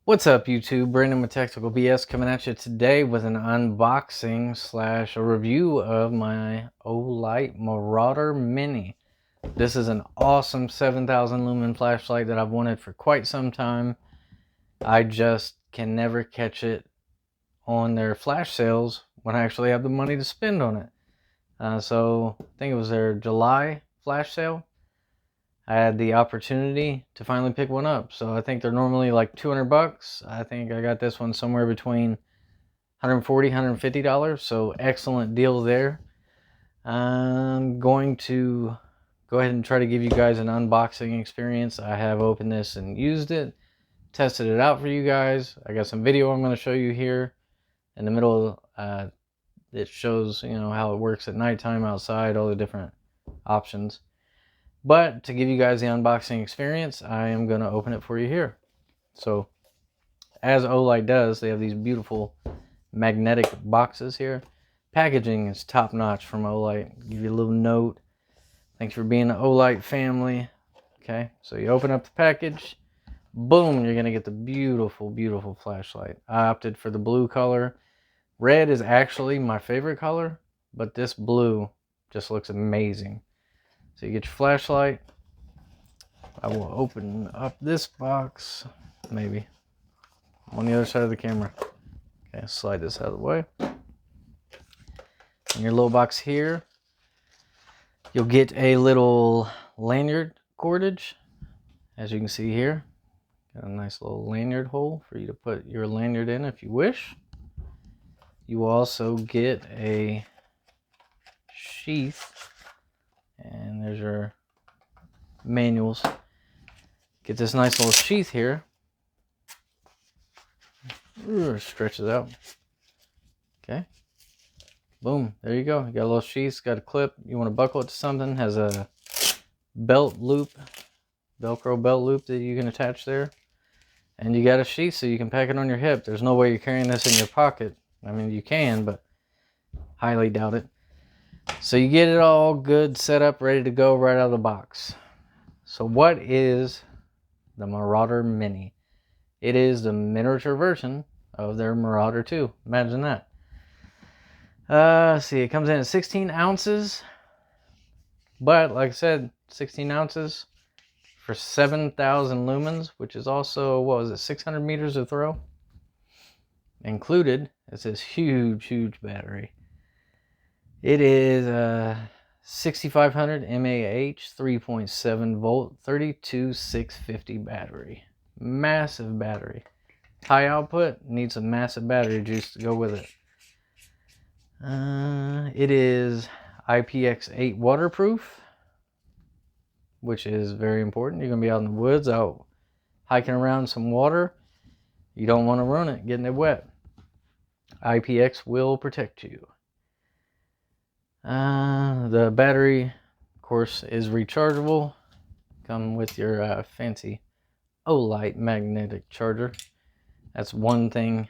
What's up, YouTube? Brandon with Technical BS coming at you today with an unboxing slash a review of my Olight Marauder Mini. This is an awesome 7,000 lumen flashlight that I've wanted for quite some time. I just can never catch it on their flash sales when I actually have the money to spend on it. So I think it was their July flash sale. I had the opportunity to finally pick one up. So I think they're normally like 200 bucks. I think I got this one somewhere between 140, $150. So excellent deal there. I'm going to go ahead and try to give you guys an unboxing experience. I have opened this and used it, tested it out for you guys. I got some video I'm going to show you here in the middle. It shows, how it works at nighttime outside, all the different options. But to give you guys the unboxing experience, I am going to open it for you here. So, as Olight does, they have these beautiful magnetic boxes here. Packaging is top notch from Olight. Give you a little note. Thanks for being an Olight family. Okay, so you open up the package. Boom, you're going to get the beautiful, beautiful flashlight. I opted for the blue color. Red is actually my favorite color, but this blue just looks amazing. So you get your flashlight. I will open up this box, maybe. I'm on the other side of the camera. Okay, slide this out of the way. In your little box here, you'll get a little lanyard cordage. As you can see here, got a nice little lanyard hole for you to put your lanyard in if you wish. You will also get a sheath. And there's your manuals. Get this nice little sheath here. Stretches out. Okay. Boom. There you go. You got a little sheath. Got a clip. You want to buckle it to something. Has a belt loop. Velcro belt loop that you can attach there. And you got a sheath so you can pack it on your hip. There's no way you're carrying this in your pocket. I mean, you can, but highly doubt it. So you get it all good, set up, ready to go right out of the box. So what is the Marauder Mini? It is the miniature version of their Marauder 2. Imagine that. See, it comes in at 16 ounces. But, like I said, 16 ounces for 7,000 lumens, which is also, what was it, 600 meters of throw? Included is this huge, huge battery. It is a 6500 mAh, 3.7 volt, 32650 battery. Massive battery. High output, needs a massive battery juice to go with it. It is IPX8 waterproof, which is very important. You're going to be out in the woods, out hiking around some water. You don't want to ruin it, getting it wet. IPX will protect you. The battery, of course, is rechargeable. Come with your fancy Olight magnetic charger. That's one thing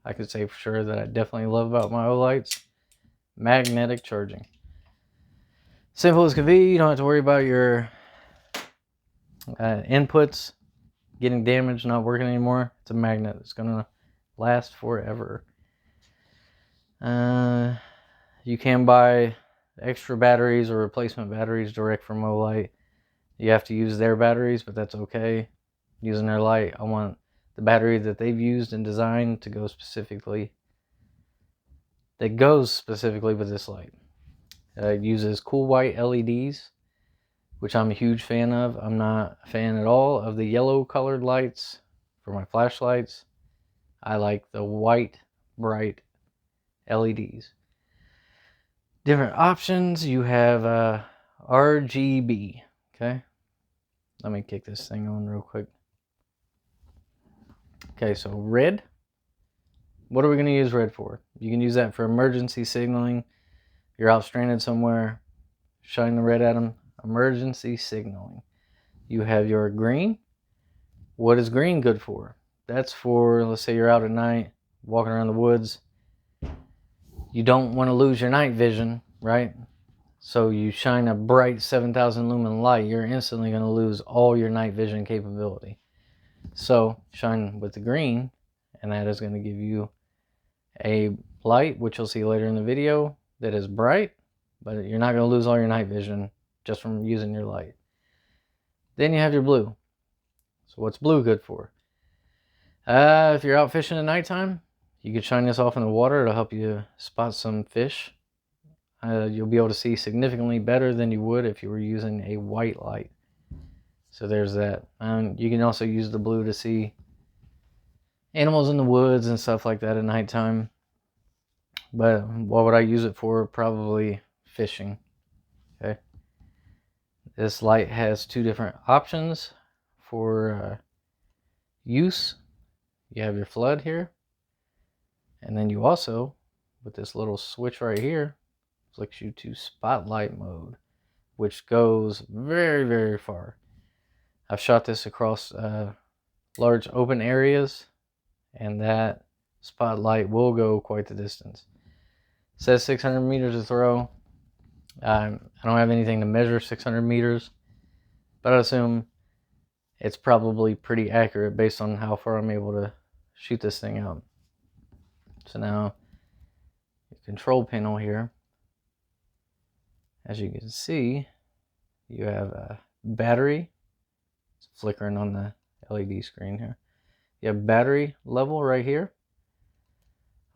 I could say for sure that I definitely love about my Olights. Magnetic charging. Simple as can be. You don't have to worry about your inputs getting damaged, not working anymore. It's a magnet. It's going to last forever. You can buy extra batteries or replacement batteries direct from Olight. You have to use their batteries, but that's okay. Using their light, I want the battery that they've used and designed to go specifically. That goes specifically with this light. It uses cool white LEDs, which I'm a huge fan of. I'm not a fan at all of the yellow colored lights for my flashlights. I like the white, bright LEDs. Different options. You have RGB. Okay, let me kick this thing on real quick. Okay, so red. What are we going to use red for? You can use that for emergency signaling. You're out stranded somewhere, shine the red at them. Emergency signaling. You have your green. What is green good for? That's for, let's say you're out at night, walking around the woods. You don't want to lose your night vision, right? So you shine a bright 7,000 lumen light, you're instantly going to lose all your night vision capability. So shine with the green, and that is going to give you a light, which you'll see later in the video, that is bright, but you're not going to lose all your night vision just from using your light. Then you have your blue. So what's blue good for? If you're out fishing at nighttime, you could shine this off in the water. It'll help you spot some fish. You'll be able to see significantly better than you would if you were using a white light. So there's that. You can also use the blue to see animals in the woods and stuff like that at nighttime. But what would I use it for? Probably fishing. Okay. This light has two different options for use. You have your flood here, and then you also, with this little switch right here, flicks you to spotlight mode, which goes very, very far. I've shot this across large open areas, and that spotlight will go quite the distance. It says 600 meters to throw. I don't have anything to measure 600 meters, but I assume it's probably pretty accurate based on how far I'm able to shoot this thing out. So now, the control panel here, as you can see, you have a battery. It's flickering on the LED screen here. You have battery level right here.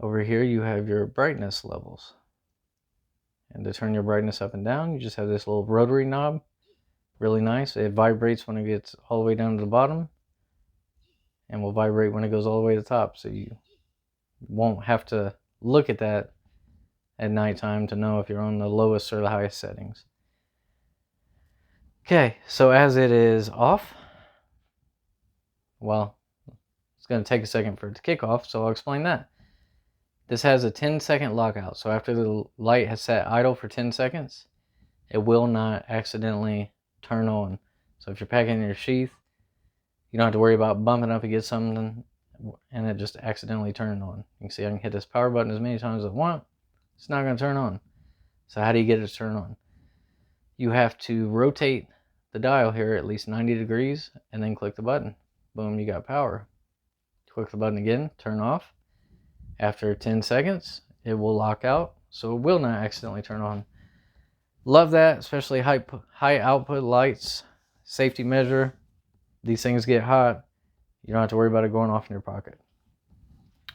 Over here you have your brightness levels. And to turn your brightness up and down, you just have this little rotary knob. Really nice. It vibrates when it gets all the way down to the bottom, and will vibrate when it goes all the way to the top. So you won't have to look at that at nighttime to know if you're on the lowest or the highest settings. Okay, so as it is off, well, it's going to take a second for it to kick off, so I'll explain that. This has a 10-second lockout, so after the light has sat idle for 10 seconds, it will not accidentally turn on. So if you're packing in your sheath, you don't have to worry about bumping up against something and it just accidentally turning on. You can see I can hit this power button as many times as I want. It's not going to turn on. So how do you get it to turn on? You have to rotate the dial here at least 90 degrees and then click the button. Boom, you got power. Click the button again, turn off. After 10 seconds, it will lock out, so it will not accidentally turn on. Love that, especially high output lights, safety measure. These things get hot. You don't have to worry about it going off in your pocket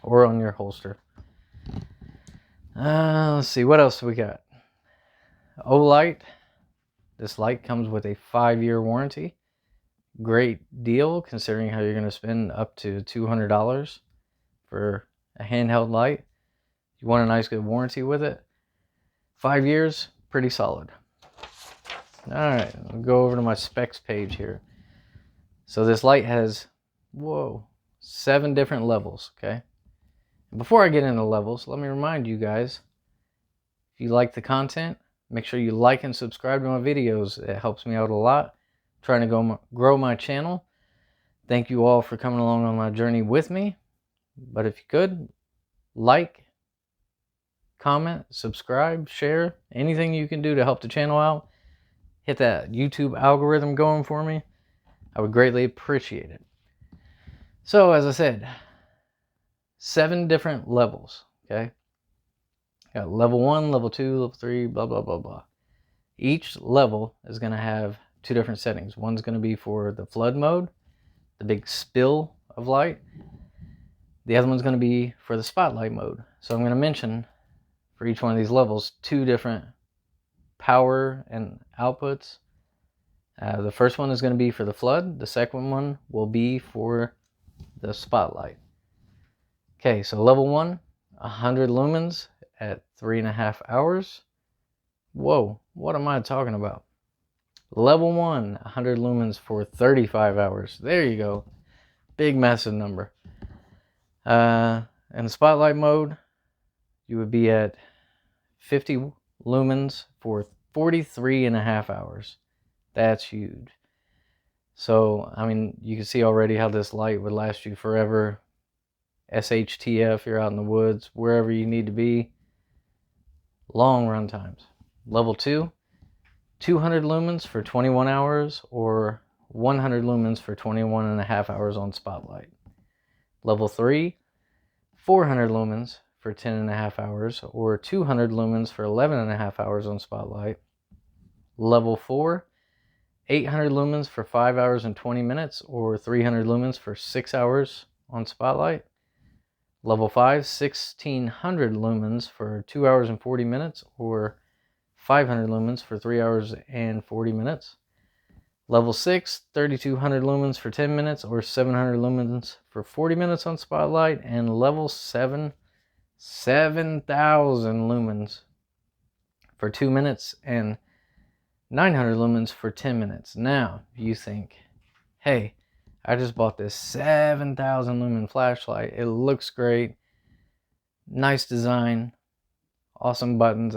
or on your holster. Let's see, what else we got? Olight. This light comes with a 5-year warranty. Great deal considering how you're going to spend up to $200 for a handheld light. You want a nice good warranty with it. 5 years, pretty solid. Alright, I'll go over to my specs page here. So this light has, 7 different levels, okay? Before I get into levels, let me remind you guys, if you like the content, make sure you like and subscribe to my videos. It helps me out a lot. I'm trying to grow my channel. Thank you all for coming along on my journey with me. But if you could, like, comment, subscribe, share, anything you can do to help the channel out. Hit that YouTube algorithm going for me. I would greatly appreciate it. So, as I said, 7 different levels, okay? Got level 1, level 2, level 3, blah, blah, blah, blah. Each level is going to have 2 different settings. One's going to be for the flood mode, the big spill of light. The other one's going to be for the spotlight mode. So I'm going to mention for each one of these levels 2 different power and outputs. The first one is going to be for the flood. The second one will be for the spotlight. Okay, so level 1, 100 lumens at 3.5 hours. Whoa, what am I talking about? Level 1, 100 lumens for 35 hours. There you go. Big, massive number. In the spotlight mode, you would be at 50 lumens for 43.5 hours. That's huge. So, I mean, you can see already how this light would last you forever. SHTF, you're out in the woods, wherever you need to be. Long run times. Level 2, 200 lumens for 21 hours or 100 lumens for 21.5 hours on spotlight. Level 3, 400 lumens for 10.5 hours, or 200 lumens for 11.5 hours on spotlight. Level 4, 800 lumens for 5 hours and 20 minutes, or 300 lumens for 6 hours on spotlight. Level 5, 1600 lumens for 2 hours and 40 minutes, or 500 lumens for 3 hours and 40 minutes. Level 6, 3200 lumens for 10 minutes, or 700 lumens for 40 minutes on spotlight. And level 7, 7000 lumens for 2 minutes, and 900 lumens for 10 minutes. Now, you think, hey, I just bought this 7000 lumen flashlight. It looks great. Nice design. Awesome buttons.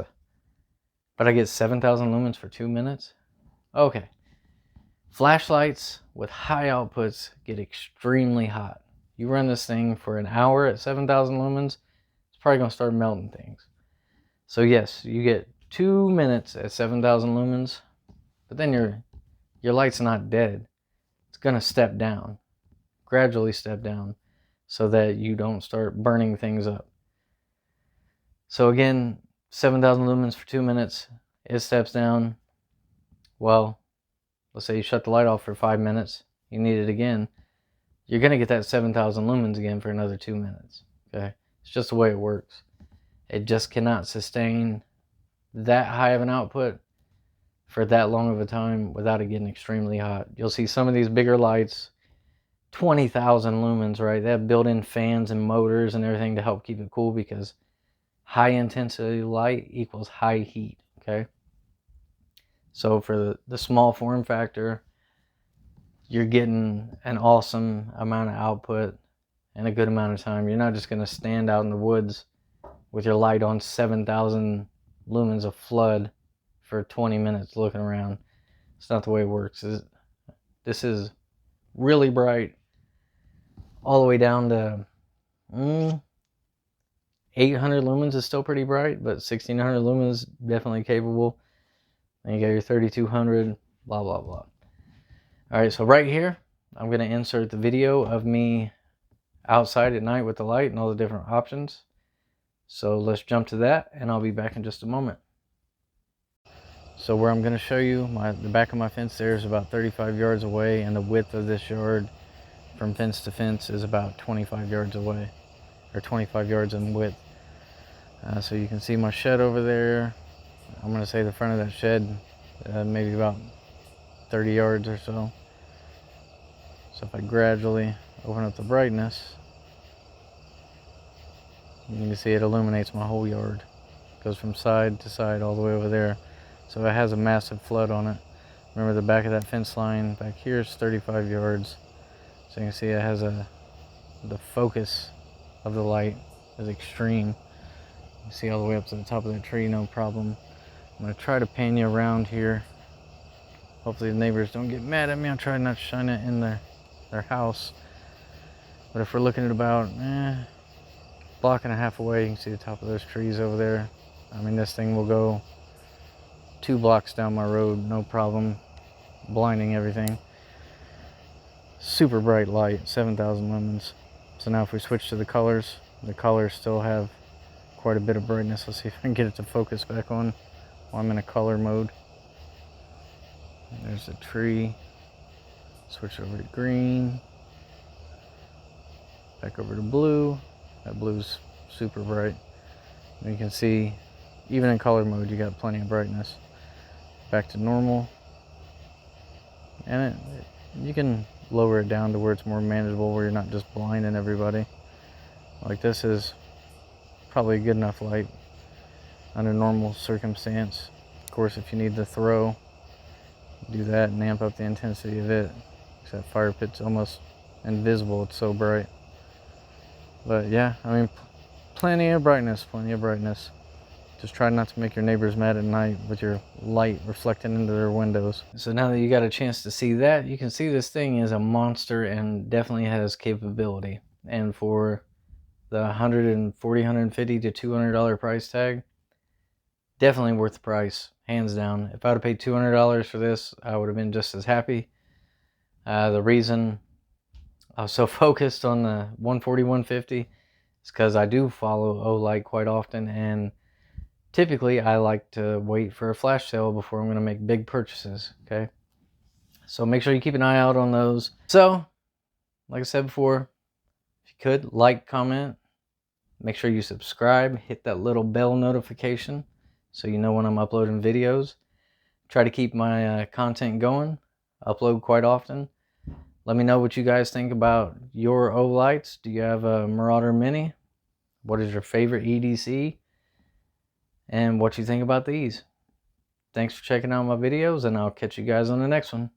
But I get 7000 lumens for 2 minutes? Okay. Flashlights with high outputs get extremely hot. You run this thing for an hour at 7000 lumens, it's probably going to start melting things. So yes, you get 2 minutes at 7000 lumens, but then your light's not dead. It's going to step down, gradually step down, so that you don't start burning things up. So again, 7000 lumens for 2 minutes, it steps down. Well, let's say you shut the light off for 5 minutes, you need it again, you're going to get that 7000 lumens again for another 2 minutes. Okay, it's just the way it works. It just cannot sustain that high of an output for that long of a time without it getting extremely hot. You'll see some of these bigger lights, 20,000 lumens, right? They have built-in fans and motors and everything to help keep it cool, because high intensity light equals high heat, okay? So for the small form factor, you're getting an awesome amount of output in a good amount of time. You're not just going to stand out in the woods with your light on 7,000 lumens of flood for 20 minutes looking around. It's not the way it works. This is really bright, all the way down to 800 lumens is still pretty bright, but 1600 lumens definitely capable. Then you got your 3200, blah, blah, blah. All right, so right here, I'm going to insert the video of me outside at night with the light and all the different options. So let's jump to that, and I'll be back in just a moment. So where I'm going to show you, the back of my fence there is about 35 yards away, and the width of this yard from fence to fence is about 25 yards away, or 25 yards in width. So you can see my shed over there. I'm going to say the front of that shed, maybe about 30 yards or so. So if I gradually open up the brightness, you can see it illuminates my whole yard. It goes from side to side all the way over there. So it has a massive flood on it. Remember, the back of that fence line back here is 35 yards. So you can see it has the focus of the light is extreme. You see all the way up to the top of that tree, no problem. I'm going to try to pan you around here. Hopefully the neighbors don't get mad at me. I'll try not to shine it in their house. But if we're looking at about block and a half away, you can see the top of those trees over there. I mean, this thing will go 2 blocks down my road, no problem, blinding everything. Super bright light, 7,000 lumens. So now if we switch to the colors still have quite a bit of brightness. Let's see if I can get it to focus back on while I'm in a color mode. There's a tree. Switch over to green. Back over to blue. That blue's super bright. And you can see, even in color mode, you got plenty of brightness. Back to normal. And you can lower it down to where it's more manageable, where you're not just blinding everybody. Like this is probably a good enough light under normal circumstance. Of course, if you need to throw, do that and amp up the intensity of it. That fire pit's almost invisible, it's so bright. But yeah, I mean, plenty of brightness. Just try not to make your neighbors mad at night with your light reflecting into their windows. So now that you got a chance to see that, you can see this thing is a monster and definitely has capability. And for the $140, $150 to $200 price tag, definitely worth the price, hands down. If I would have paid $200 for this, I would have been just as happy. The reason I was so focused on the 140, 150 is because I do follow Olight quite often, and typically I like to wait for a flash sale before I'm going to make big purchases, okay? So make sure you keep an eye out on those. So, like I said before, if you could, like, comment, make sure you subscribe, hit that little bell notification so you know when I'm uploading videos. Try to keep my content going, upload quite often. Let me know what you guys think about your Olights. Do you have a Marauder Mini? What is your favorite EDC? And what you think about these? Thanks for checking out my videos, and I'll catch you guys on the next one.